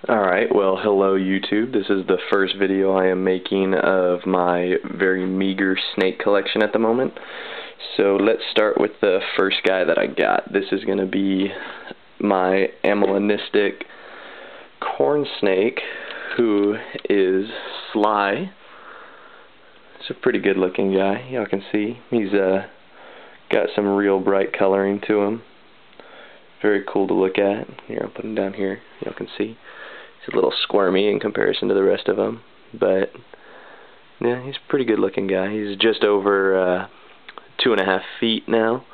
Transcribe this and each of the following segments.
Alright, well, hello YouTube. This is the first video I am making of my very meager snake collection at the moment. So let's start with the first guy that I got. This is going to be my amelanistic corn snake, who is Sly. It's a pretty good looking guy, y'all can see. He's got some real bright coloring to him. Very cool to look at. Here, I'll put him down here, y'all can see. He's a little squirmy in comparison to the rest of them, but yeah, he's a pretty good looking guy. He's just over 2.5 feet now.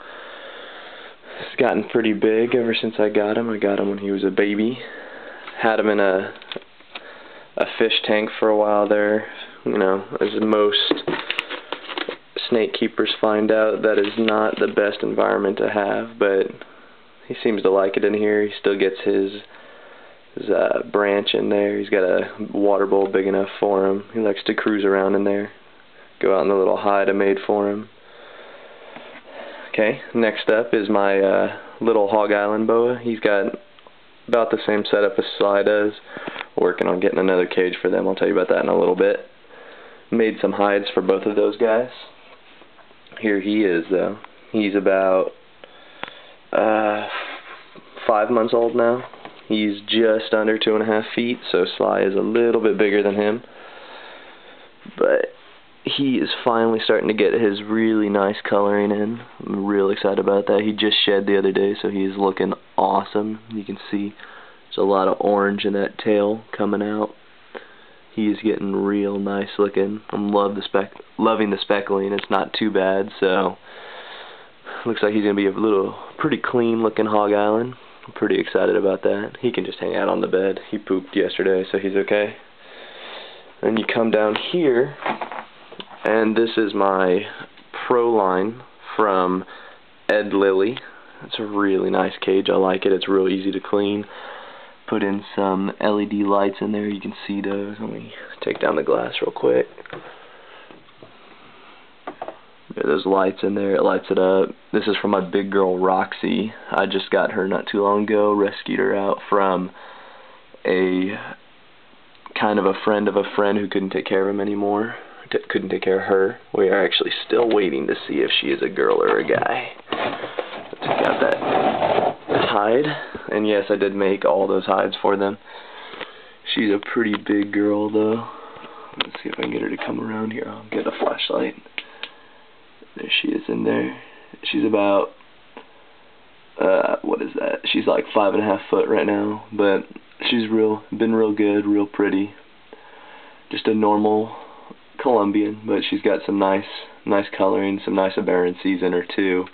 He's gotten pretty big ever since I got him. I got him when he was a baby. Had him in a fish tank for a while there. You know, as most snake keepers find out, that is not the best environment to have, but he seems to like it in here. He still gets his branch in there. He's got a water bowl big enough for him. He likes to cruise around in there. Go out in the little hide I made for him. Okay, next up is my little Hog Island boa. He's got about the same setup as Sly does. Working on getting another cage for them. I'll tell you about that in a little bit. Made some hides for both of those guys. Here he is though. He's about 5 months old now. He's just under 2.5 feet, so Sly is a little bit bigger than him. But he is finally starting to get his really nice coloring in. I'm real excited about that. He just shed the other day, so he is looking awesome. You can see there's a lot of orange in that tail coming out. He is getting real nice looking. I'm loving the speckling. It's not too bad, so looks like he's going to be a pretty clean looking Hog Island. I'm pretty excited about that. He can just hang out on the bed. He pooped yesterday, so he's okay. Then you come down here, and this is my Pro line from Ed Lilly. It's a really nice cage. I like it. It's real easy to clean. Put in some LED lights in there. You can see those. Let me take down the glass real quick. There's lights in there, it lights it up. This is from my big girl Roxy. I just got her not too long ago, rescued her out from a kind of a friend who couldn't take care of him anymore. Couldn't take care of her. We are actually still waiting to see if she is a girl or a guy. Let's take out that hide. And yes, I did make all those hides for them. She's a pretty big girl though. Let's see if I can get her to come around here. I'll get a flashlight. There she is in there. She's about, what is that? She's like 5.5 foot right now, but she's been real good, real pretty. Just a normal Colombian, but she's got some nice coloring, some nice aberrancies in her too.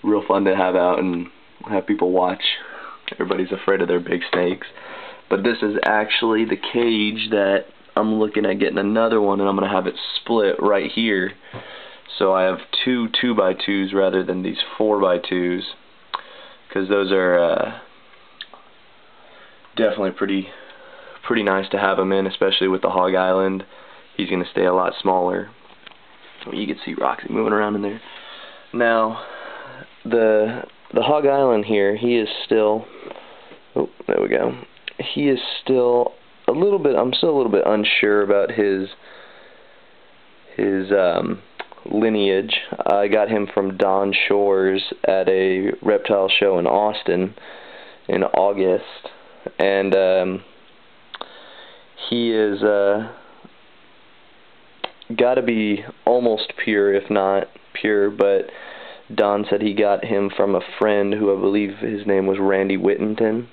Real fun to have out and have people watch. Everybody's afraid of their big snakes. But this is actually the cage that I'm looking at getting another one, and I'm going to have it split right here. So I have two 2x2s rather than these 4x2s, because those are definitely pretty nice to have them in, especially with the Hog Island. He's going to stay a lot smaller. You can see Roxy moving around in there. Now, the Hog Island here, he is still, oh, there we go. He is still a little bit, I'm still a little bit unsure about his lineage. I got him from Don Shores at a reptile show in Austin in August, and he is got to be almost pure, if not pure, but Don said he got him from a friend who I believe his name was Randy Whittington,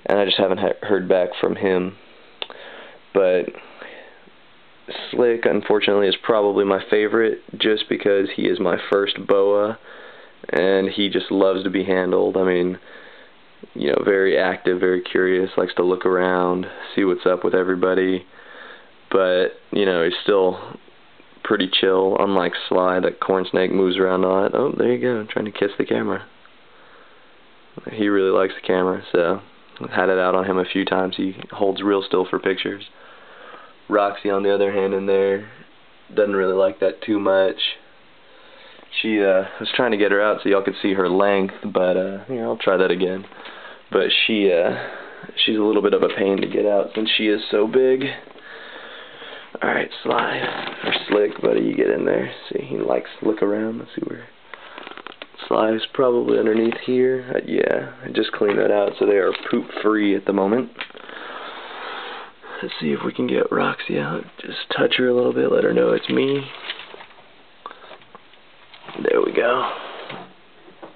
and I just haven't heard back from him. But Slick, unfortunately, is probably my favorite, just because he is my first boa, and he just loves to be handled. I mean, you know, very active, very curious, likes to look around, see what's up with everybody, but, you know, he's still pretty chill, unlike Sly. That corn snake moves around a lot. Oh, there you go, trying to kiss the camera. He really likes the camera, so I've had it out on him a few times. He holds real still for pictures. Roxy, on the other hand, in there, doesn't really like that too much. She was trying to get her out so y'all could see her length, but I'll try that again. But she she's a little bit of a pain to get out since she is so big. Alright, Sly, or Slick, buddy, you get in there. See, he likes to look around. Let's see where Sly is, probably underneath here. Yeah, I just cleaned that out, so they are poop free at the moment. Let's see if we can get Roxy out. Just touch her a little bit, let her know it's me. There we go.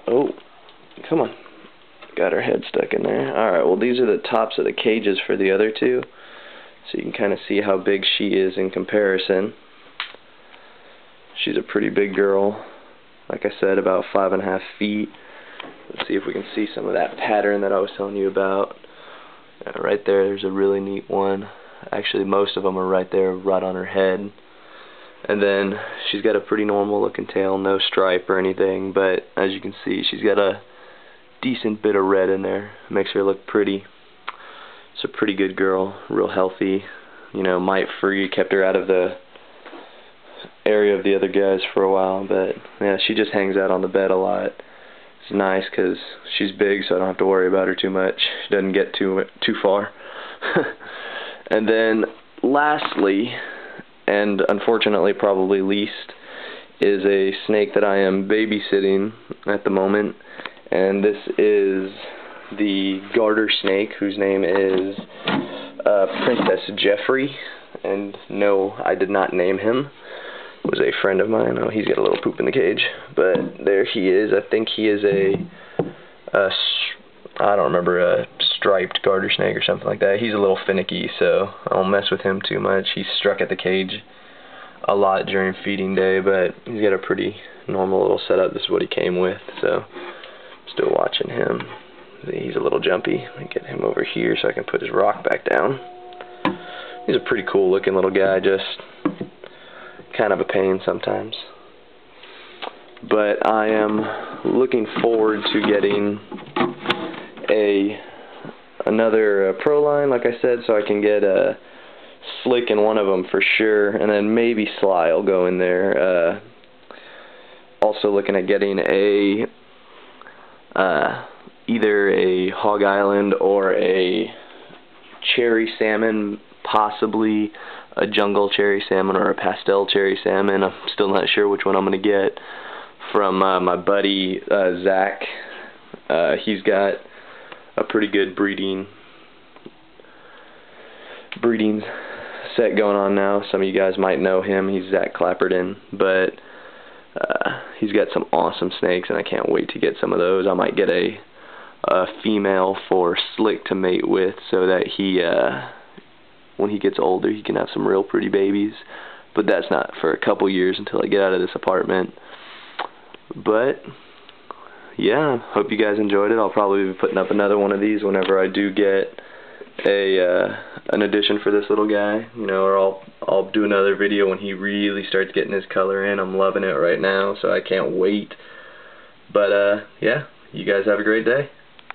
Oh, come on. Got her head stuck in there. Alright, well these are the tops of the cages for the other two. So you can kind of see how big she is in comparison. She's a pretty big girl. Like I said, about 5.5 feet. Let's see if we can see some of that pattern that I was telling you about. Right there's a really neat one. Actually, most of them are right there, right on her head. And then she's got a pretty normal looking tail, no stripe or anything, but as you can see, she's got a decent bit of red in there. Makes her look pretty. It's a pretty good girl, real healthy, you know, mite free, kept her out of the area of the other guys for a while, but yeah, she just hangs out on the bed a lot. It's nice because she's big, so I don't have to worry about her too much. She doesn't get too far. And then lastly, and unfortunately probably least, is a snake that I am babysitting at the moment, and this is the garter snake, whose name is Princess Jeffrey. And no, I did not name him. It was a friend of mine. Oh, he's got a little poop in the cage, but there he is. I think he is I don't remember, a striped garter snake or something like that. He's a little finicky, so I won't mess with him too much. He's struck at the cage a lot during feeding day, but he's got a pretty normal little setup. This is what he came with, so still watching him. He's a little jumpy. Let me get him over here so I can put his rock back down. He's a pretty cool looking little guy, just kind of a pain sometimes. But I am looking forward to getting another pro line, like I said, so I can get a Slick in one of them for sure, and then maybe Sly will go in there. Also looking at getting either a Hog Island or a cherry salmon, possibly a jungle cherry salmon or a pastel cherry salmon. I'm still not sure which one I'm going to get, from my buddy Zach. He's got a pretty good breeding set going on now. Some of you guys might know him. He's Zach Clapperton, but he's got some awesome snakes, and I can't wait to get some of those. I might get a female for Slick to mate with, so that he, when he gets older, he can have some real pretty babies. But that's not for a couple years until I get out of this apartment. But yeah, hope you guys enjoyed it. I'll probably be putting up another one of these whenever I do get an addition for this little guy, you know, or I'll do another video when he really starts getting his color in. I'm loving it right now, so I can't wait. But yeah, you guys have a great day.